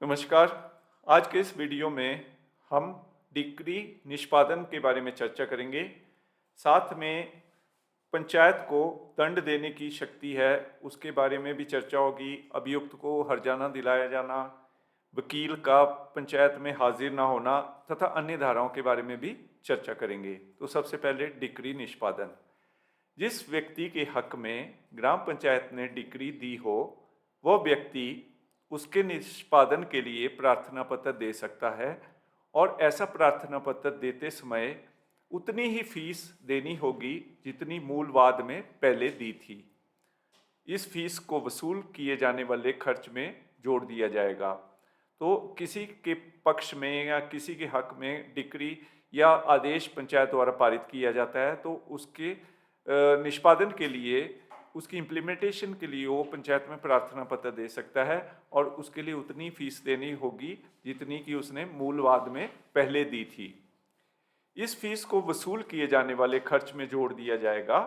नमस्कार। आज के इस वीडियो में हम डिक्री निष्पादन के बारे में चर्चा करेंगे। साथ में पंचायत को दंड देने की शक्ति है, उसके बारे में भी चर्चा होगी। अभियुक्त को हर्जाना दिलाया जाना, वकील का पंचायत में हाजिर ना होना तथा अन्य धाराओं के बारे में भी चर्चा करेंगे। तो सबसे पहले डिक्री निष्पादन। जिस व्यक्ति के हक में ग्राम पंचायत ने डिक्री दी हो, वह व्यक्ति उसके निष्पादन के लिए प्रार्थना पत्र दे सकता है और ऐसा प्रार्थना पत्र देते समय उतनी ही फीस देनी होगी जितनी मूल वाद में पहले दी थी। इस फीस को वसूल किए जाने वाले खर्च में जोड़ दिया जाएगा। तो किसी के पक्ष में या किसी के हक में डिक्री या आदेश पंचायत द्वारा पारित किया जाता है तो उसके निष्पादन के लिए, उसकी इम्प्लीमेंटेशन के लिए वो पंचायत में प्रार्थना पत्र दे सकता है और उसके लिए उतनी फीस देनी होगी जितनी कि उसने मूल वाद में पहले दी थी। इस फीस को वसूल किए जाने वाले खर्च में जोड़ दिया जाएगा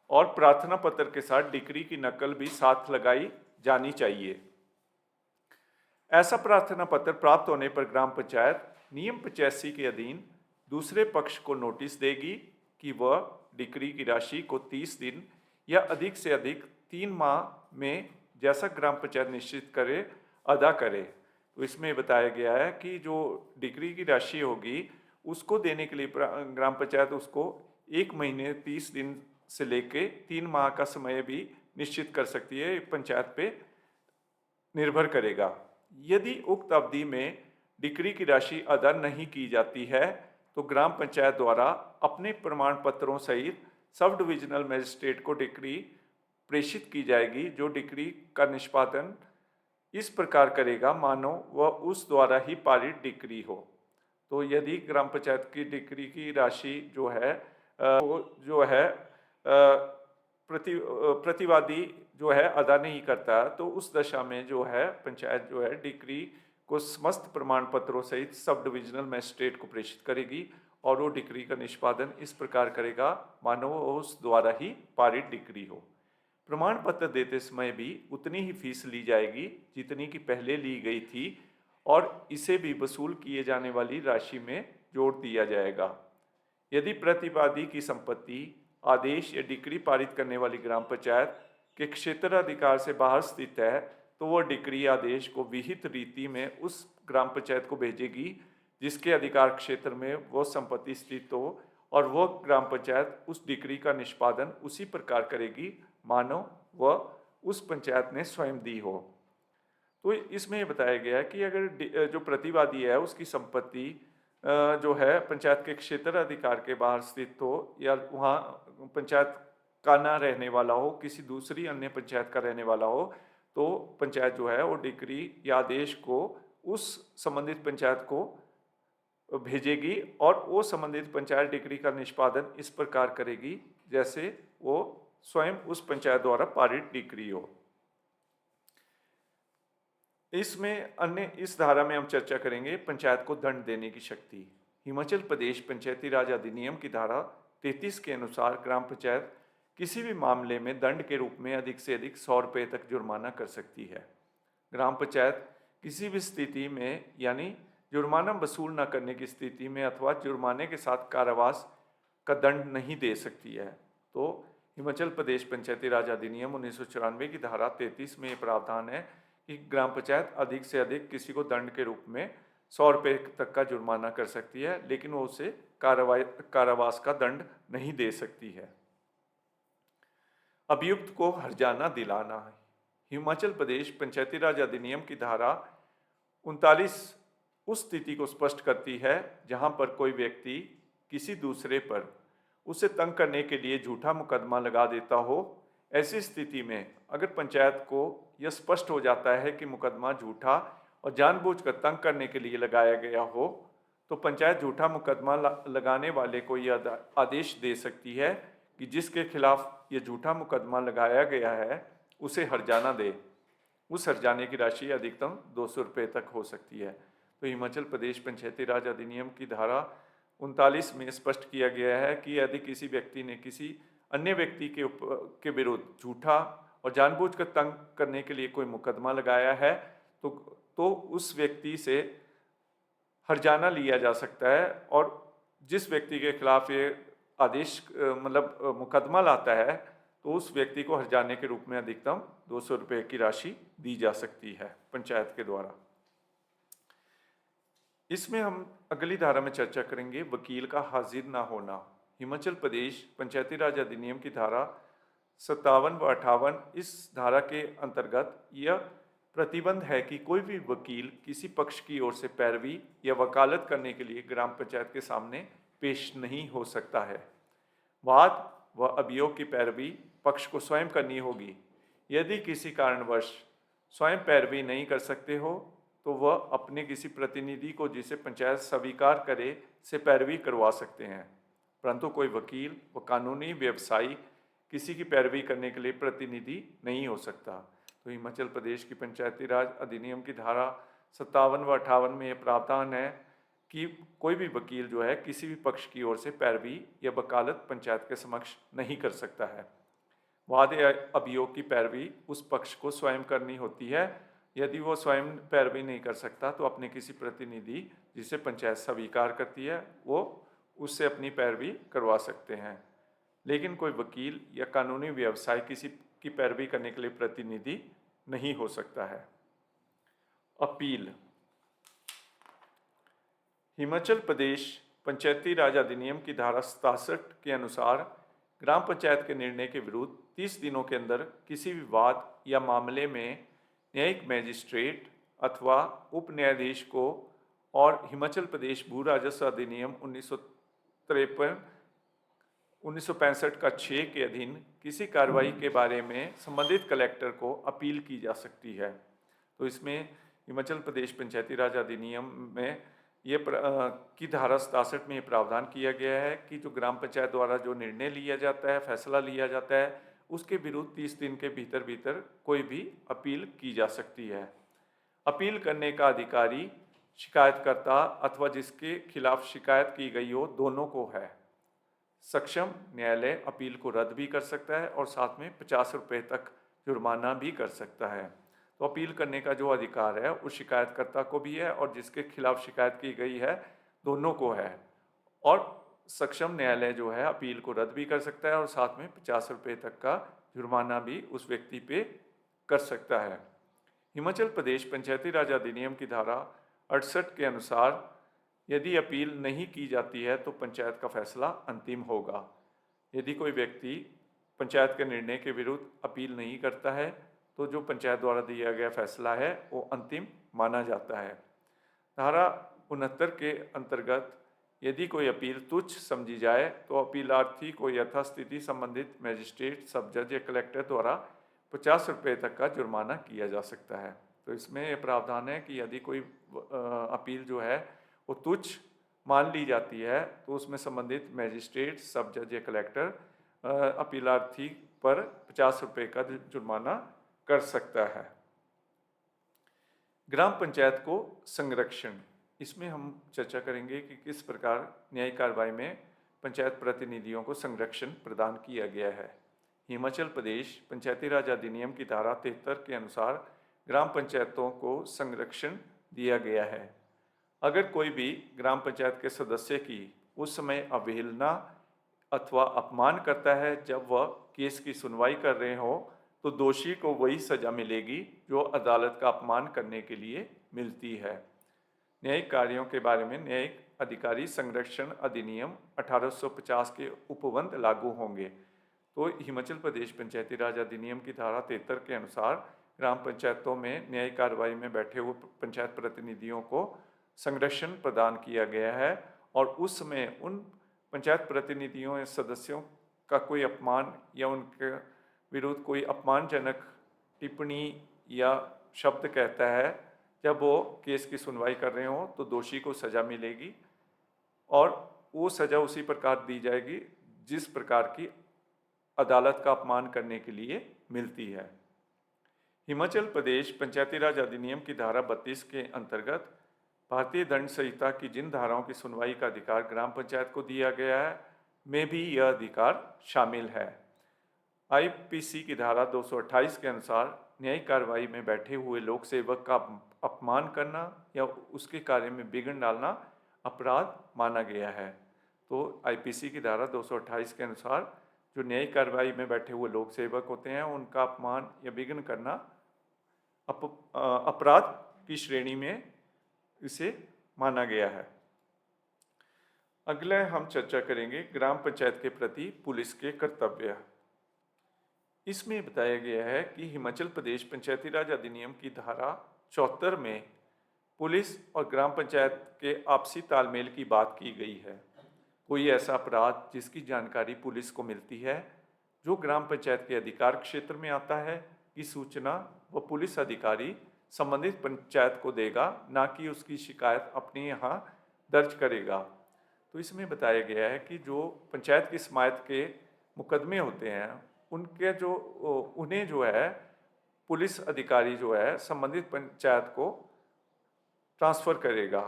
और प्रार्थना पत्र के साथ डिक्री की नकल भी साथ लगाई जानी चाहिए। ऐसा प्रार्थना पत्र प्राप्त होने पर ग्राम पंचायत नियम 85 के अधीन दूसरे पक्ष को नोटिस देगी कि वह डिक्री की राशि को 30 दिन या अधिक से अधिक 3 माह में जैसा ग्राम पंचायत निश्चित करे अदा करे। तो इसमें बताया गया है कि जो डिक्री की राशि होगी उसको देने के लिए ग्राम पंचायत उसको 1 महीने 30 दिन से लेके 3 माह का समय भी निश्चित कर सकती है। पंचायत पे निर्भर करेगा। यदि उक्त अवधि में डिक्री की राशि अदा नहीं की जाती है तो ग्राम पंचायत द्वारा अपने प्रमाण पत्रों सहित सब डिविजनल मजिस्ट्रेट को डिक्री प्रेषित की जाएगी, जो डिक्री का निष्पादन इस प्रकार करेगा मानो वह उस द्वारा ही पारित डिक्री हो। तो यदि ग्राम पंचायत की डिक्री की राशि जो है प्रतिवादी जो है अदा नहीं करता, तो उस दशा में जो है पंचायत जो है डिक्री को समस्त प्रमाण पत्रों सहित सब डिविजनल मजिस्ट्रेट को प्रेषित करेगी और वो डिक्री का निष्पादन इस प्रकार करेगा मानो उस द्वारा ही पारित डिक्री हो। प्रमाण पत्र देते समय भी उतनी ही फीस ली जाएगी जितनी की पहले ली गई थी और इसे भी वसूल किए जाने वाली राशि में जोड़ दिया जाएगा। यदि प्रतिवादी की संपत्ति आदेश या डिक्री पारित करने वाली ग्राम पंचायत के क्षेत्राधिकार से बाहर स्थित है तो वह डिक्री आदेश को विहित रीति में उस ग्राम पंचायत को भेजेगी जिसके अधिकार क्षेत्र में वह संपत्ति स्थित हो और वह ग्राम पंचायत उस डिक्री का निष्पादन उसी प्रकार करेगी मानो वह उस पंचायत ने स्वयं दी हो। तो इसमें बताया गया है कि अगर जो प्रतिवादी है उसकी संपत्ति जो है पंचायत के क्षेत्र अधिकार के बाहर स्थित हो या वहाँ पंचायत का ना रहने वाला हो, किसी दूसरी अन्य पंचायत का रहने वाला हो, तो पंचायत जो है वो डिक्री या आदेश को उस संबंधित पंचायत को भेजेगी और वो संबंधित पंचायत डिक्री का निष्पादन इस प्रकार करेगी जैसे वो स्वयं उस पंचायत द्वारा पारित डिक्री हो। इसमें अन्य इस धारा में हम चर्चा करेंगे पंचायत को दंड देने की शक्ति। हिमाचल प्रदेश पंचायती राज अधिनियम की धारा 33 के अनुसार ग्राम पंचायत किसी भी मामले में दंड के रूप में अधिक से अधिक 100 रुपये तक जुर्माना कर सकती है। ग्राम पंचायत किसी भी स्थिति में यानी जुर्माना वसूल न करने की स्थिति में अथवा जुर्माने के साथ कारावास का दंड नहीं दे सकती है। तो हिमाचल प्रदेश पंचायती राज अधिनियम 1994 की धारा 33 में ये प्रावधान है कि ग्राम पंचायत अधिक से अधिक किसी को दंड के रूप में 100 रुपये तक का जुर्माना कर सकती है, लेकिन वो उसे कारावास का दंड नहीं दे सकती है। अभियुक्त को हर्जाना दिलाना है। हिमाचल प्रदेश पंचायती राज अधिनियम की धारा 39 उस स्थिति को स्पष्ट करती है जहां पर कोई व्यक्ति किसी दूसरे पर उसे तंग करने के लिए झूठा मुकदमा लगा देता हो। ऐसी स्थिति में अगर पंचायत को यह स्पष्ट हो जाता है कि मुकदमा झूठा और जानबूझकर तंग करने के लिए लगाया गया हो, तो पंचायत झूठा मुकदमा लगाने वाले को यह आदेश दे सकती है कि जिसके खिलाफ ये झूठा मुकदमा लगाया गया है उसे हर्जाना दे। उस हर्जाने की राशि अधिकतम 200 रुपये तक हो सकती है। तो हिमाचल प्रदेश पंचायती राज अधिनियम की धारा 39 में स्पष्ट किया गया है कि यदि किसी व्यक्ति ने किसी अन्य व्यक्ति के विरुद्ध झूठा और जानबूझकर तंग करने के लिए कोई मुकदमा लगाया है तो तो उस व्यक्ति से हर्जाना लिया जा सकता है और जिस व्यक्ति के खिलाफ ये आदेश मुकदमा लाता है तो उस व्यक्ति को हर्जाने के रूप में अधिकतम 200 रुपये की राशि दी जा सकती है पंचायत के द्वारा। इसमें हम अगली धारा में चर्चा करेंगे वकील का हाजिर ना होना। हिमाचल प्रदेश पंचायती राज अधिनियम की धारा 57 व 58 इस धारा के अंतर्गत यह प्रतिबंध है कि कोई भी वकील किसी पक्ष की ओर से पैरवी या वकालत करने के लिए ग्राम पंचायत के सामने पेश नहीं हो सकता है। वाद व अभियोग की पैरवी पक्ष को स्वयं करनी होगी। यदि किसी कारणवश स्वयं पैरवी नहीं कर सकते हो तो वह अपने किसी प्रतिनिधि को जिसे पंचायत स्वीकार करे से पैरवी करवा सकते हैं, परंतु कोई वकील व कानूनी व्यवसायी किसी की पैरवी करने के लिए प्रतिनिधि नहीं हो सकता। तो हिमाचल प्रदेश की पंचायती राज अधिनियम की धारा 57 व 58 में यह प्रावधान है कि कोई भी वकील जो है किसी भी पक्ष की ओर से पैरवी या वकालत पंचायत के समक्ष नहीं कर सकता है। वाद या अभियोग की पैरवी उस पक्ष को स्वयं करनी होती है। यदि वो स्वयं पैरवी नहीं कर सकता तो अपने किसी प्रतिनिधि जिसे पंचायत स्वीकार करती है वो उससे अपनी पैरवी करवा सकते हैं, लेकिन कोई वकील या कानूनी व्यवसाय किसी की पैरवी करने के लिए प्रतिनिधि नहीं हो सकता है। अपील। हिमाचल प्रदेश पंचायती राज अधिनियम की धारा 67 के अनुसार ग्राम पंचायत के निर्णय के विरुद्ध 30 दिनों के अंदर किसी भी वाद या मामले में न्यायिक मैजिस्ट्रेट अथवा उप न्यायाधीश को और हिमाचल प्रदेश भू राजस्व अधिनियम 1965 का 6 के अधीन किसी कार्रवाई के बारे में संबंधित कलेक्टर को अपील की जा सकती है। तो इसमें हिमाचल प्रदेश पंचायती राज अधिनियम में ये की धारा 67 में ये प्रावधान किया गया है कि जो ग्राम पंचायत द्वारा जो निर्णय लिया जाता है, फैसला लिया जाता है, उसके विरुद्ध 30 दिन के भीतर कोई भी अपील की जा सकती है। अपील करने का अधिकारी शिकायतकर्ता अथवा जिसके खिलाफ शिकायत की गई हो दोनों को है। सक्षम न्यायालय अपील को रद्द भी कर सकता है और साथ में 50 रुपये तक जुर्माना भी कर सकता है। तो अपील करने का जो अधिकार है उस शिकायतकर्ता को भी है और जिसके खिलाफ शिकायत की गई है दोनों को है। और सक्षम न्यायालय जो है अपील को रद्द भी कर सकता है और साथ में 50 रुपये तक का जुर्माना भी उस व्यक्ति पे कर सकता है। हिमाचल प्रदेश पंचायती राज अधिनियम की धारा 68 के अनुसार यदि अपील नहीं की जाती है तो पंचायत का फैसला अंतिम होगा। यदि कोई व्यक्ति पंचायत के निर्णय के विरुद्ध अपील नहीं करता है तो जो पंचायत द्वारा दिया गया फैसला है वो अंतिम माना जाता है। धारा 69 के अंतर्गत यदि कोई अपील तुच्छ समझी जाए तो अपीलार्थी को यथास्थिति संबंधित मैजिस्ट्रेट, सब जज या कलेक्टर द्वारा 50 रुपये तक का जुर्माना किया जा सकता है। तो इसमें यह प्रावधान है कि यदि कोई अपील जो है वो तुच्छ मान ली जाती है तो उसमें संबंधित मैजिस्ट्रेट, सब जज या कलेक्टर अपीलार्थी पर 50 रुपये का जुर्माना कर सकता है। ग्राम पंचायत को संरक्षण। इसमें हम चर्चा करेंगे कि किस प्रकार न्यायिक कार्रवाई में पंचायत प्रतिनिधियों को संरक्षण प्रदान किया गया है। हिमाचल प्रदेश पंचायती राज अधिनियम की धारा 73 के अनुसार ग्राम पंचायतों को संरक्षण दिया गया है। अगर कोई भी ग्राम पंचायत के सदस्य की उस समय अवहेलना अथवा अपमान करता है जब वह केस की सुनवाई कर रहे हो तो दोषी को वही सजा मिलेगी जो अदालत का अपमान करने के लिए मिलती है। न्यायिक कार्यों के बारे में न्यायिक अधिकारी संरक्षण अधिनियम 1850 के उपबंध लागू होंगे। तो हिमाचल प्रदेश पंचायती राज अधिनियम की धारा 73 के अनुसार ग्राम पंचायतों में न्यायिक कार्रवाई में बैठे हुए पंचायत प्रतिनिधियों को संरक्षण प्रदान किया गया है और उस समय उन पंचायत प्रतिनिधियों या सदस्यों का कोई अपमान या उनके विरुद्ध कोई अपमानजनक टिप्पणी या शब्द कहता है जब वो केस की सुनवाई कर रहे हों तो दोषी को सज़ा मिलेगी और वो सज़ा उसी प्रकार दी जाएगी जिस प्रकार की अदालत का अपमान करने के लिए मिलती है। हिमाचल प्रदेश पंचायती राज अधिनियम की धारा 32 के अंतर्गत भारतीय दंड संहिता की जिन धाराओं की सुनवाई का अधिकार ग्राम पंचायत को दिया गया है में भी यह अधिकार शामिल है। आईपीसी की धारा 228 के अनुसार न्यायिक कार्रवाई में बैठे हुए लोक सेवक का अपमान करना या उसके कार्य में विघ्न डालना अपराध माना गया है। तो आईपीसी की धारा 228 के अनुसार जो न्यायिक कार्रवाई में बैठे हुए लोक सेवक होते हैं उनका अपमान या विघ्न करना अपराध की श्रेणी में इसे माना गया है। अगले हम चर्चा करेंगे ग्राम पंचायत के प्रति पुलिस के कर्तव्य। इसमें बताया गया है कि हिमाचल प्रदेश पंचायती राज अधिनियम की धारा 74 में पुलिस और ग्राम पंचायत के आपसी तालमेल की बात की गई है। कोई ऐसा अपराध जिसकी जानकारी पुलिस को मिलती है जो ग्राम पंचायत के अधिकार क्षेत्र में आता है की सूचना व पुलिस अधिकारी संबंधित पंचायत को देगा, ना कि उसकी शिकायत अपने यहाँ दर्ज करेगा। तो इसमें बताया गया है कि जो पंचायत की समायत के मुकदमे होते हैं उनके उन्हें जो है पुलिस अधिकारी जो है संबंधित पंचायत को ट्रांसफ़र करेगा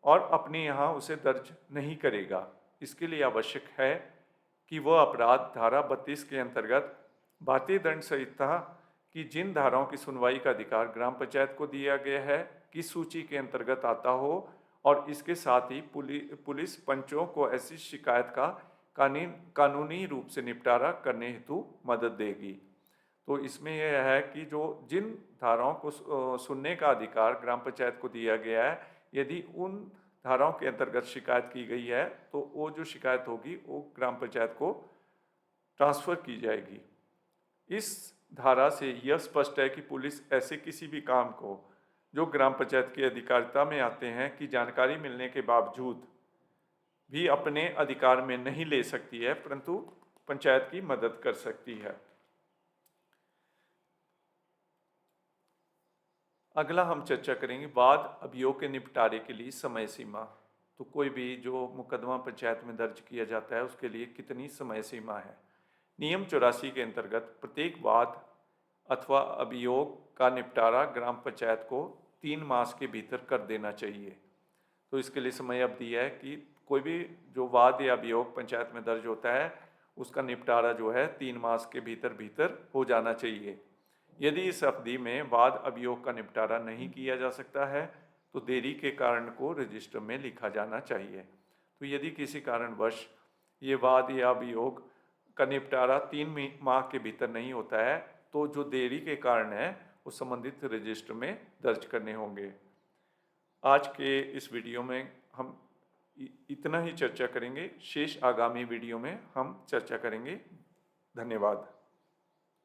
और अपने यहाँ उसे दर्ज नहीं करेगा। इसके लिए आवश्यक है कि वह अपराध धारा 32 के अंतर्गत भारतीय दंड संहिता की जिन धाराओं की सुनवाई का अधिकार ग्राम पंचायत को दिया गया है की सूची के अंतर्गत आता हो और इसके साथ ही पुलिस पंचों को ऐसी शिकायत का कानूनी रूप से निपटारा करने हेतु मदद देगी। तो इसमें यह है कि जो जिन धाराओं को सुनने का अधिकार ग्राम पंचायत को दिया गया है, यदि उन धाराओं के अंतर्गत शिकायत की गई है तो वो जो शिकायत होगी वो ग्राम पंचायत को ट्रांसफ़र की जाएगी। इस धारा से यह स्पष्ट है कि पुलिस ऐसे किसी भी काम को जो ग्राम पंचायत की अधिकारिता में आते हैं की जानकारी मिलने के बावजूद भी अपने अधिकार में नहीं ले सकती है, परंतु पंचायत की मदद कर सकती है। अगला हम चर्चा करेंगे वाद अभियोग के निपटारे के लिए समय सीमा। तो कोई भी जो मुकदमा पंचायत में दर्ज किया जाता है उसके लिए कितनी समय सीमा है। नियम 84 के अंतर्गत प्रत्येक वाद अथवा अभियोग का निपटारा ग्राम पंचायत को 3 मास के भीतर कर देना चाहिए। तो इसके लिए समय अवधि है कि कोई भी जो वाद या अभियोग पंचायत में दर्ज होता है उसका निपटारा जो है 3 मास के भीतर हो जाना चाहिए। यदि इस अवधि में वाद अभियोग का निपटारा नहीं किया जा सकता है तो देरी के कारण को रजिस्टर में लिखा जाना चाहिए। तो यदि किसी कारणवश ये वाद या अभियोग का निपटारा 3 माह के भीतर नहीं होता है तो जो देरी के कारण है वो संबंधित रजिस्टर में दर्ज करने होंगे। आज के इस वीडियो में हम इतना ही चर्चा करेंगे, शेष आगामी वीडियो में हम चर्चा करेंगे। धन्यवाद।